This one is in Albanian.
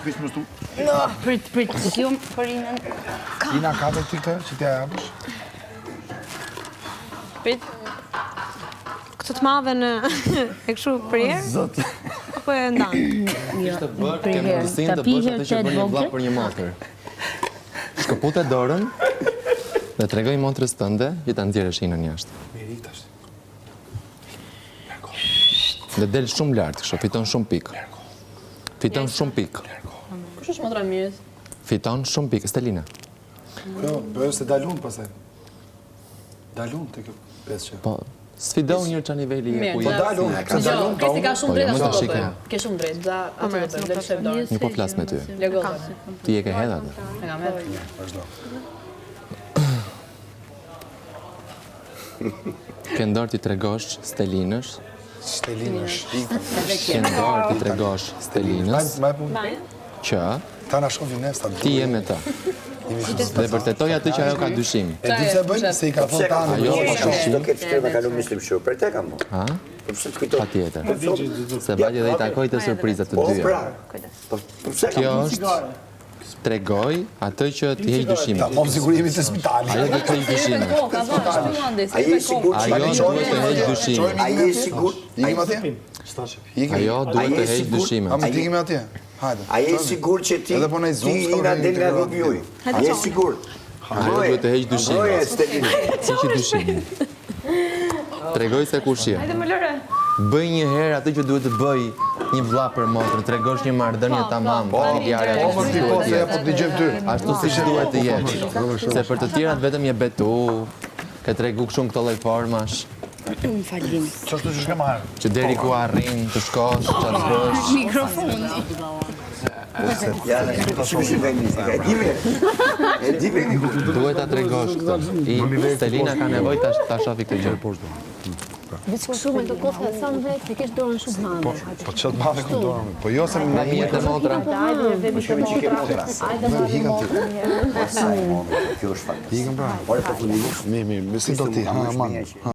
Prit më shtu. Prit, shumë për inën. Ina ka të ty këtë, që t'ja japësh? Prit. Këtë të madhe në e këshu përjerë? Zot. Apo e ndanë? Ishte bërë, ke mundësin të bësh atë që bërë një vllap për një motër. Shkëpute dorën dhe tregoj motrës tënde që ta nxjerrësh inën jashtë. Merit është. Dhe del shumë lart, kështu fiton shumë pikë. Fiton shumë pikë. Kush është motra mirës? Fiton shumë pikë, Stelina. Jo, bëjë se dalun pasaj. Dalun të kjo pesë që. Po, sfidoj një çfarë niveli e ku Po dalun, se dalun Kesti ka shumë drejt ashtu do shike. bëjmë. Ke shumë drejt, da atë do bëjmë, del shef dorën. Një po flas me ty. Legoza. Ti e ke hedhë atë. E kam hedhë. Vazhdo. Ke ndorë ti tregosh Stelinës. Stelinësh. Ke ndorë ti tregosh Stelinës Ma e punë. që Ta na shkojnë nesta. ti je me të. Dhe vërtetoj atë që ajo ka dyshim. E di se bëjnë, se i ka thonë ta në Ajo ka dyshim. Do ketë shkërë me kalu mislim shumë, për te kam mu. Ha? Përse të kujto? Pa tjetër. Se vajtë dhe i takoj të surprizat të Po, dyja. pra. Përse kam Kjo është tregoj atë që ti heq dyshimin. Ta mos sigurimi të spitali. Ajo do të heq dyshimin. A je sigur që Ajo duhet të heq dyshimin. A je sigur? Ikim atje? Ajo duhet të heq dyshimin. A më dikim atje? Hajde. A je sigur që ti Edhe po në i zonë, s'ka Ina vënë del nga një rrugi juj? A je sigur? Ajo duhet të heq dyshimin. Moje, Stelina. Si që dyshimin. Tregoj se kush je. Hajde më lëre. Bëj një herë atë që duhet të bëj një vlla për motrën, tregosh një marrëdhënie tamam, familjare. Po, për ti po, se ja po të digjëm ty. Ashtu siç duhet të jesh. Se për të tjerat vetëm je betu, ke tregu kështu në këto lloj formash, Qështu që shke marrë? që deri ku arrin të shkosh, çfarë të bësh. Ja, në shumë shumë veni. E dive. Duhet ta tregosh këtë. Stelina ka nevojë ta shofi këtë gjë. Shumë me të kofta sa më vetë, se kesh dorën shumë madhe. Po që të madhe këmë dorën? Po jo se më Fëmijët e motra. Ajde, vemi të motra. Ajde, me hikën ty. Kjo është fatë. Hikën pra. Ore, po fundimu. Mi, si do ti? Ha, man. Ha.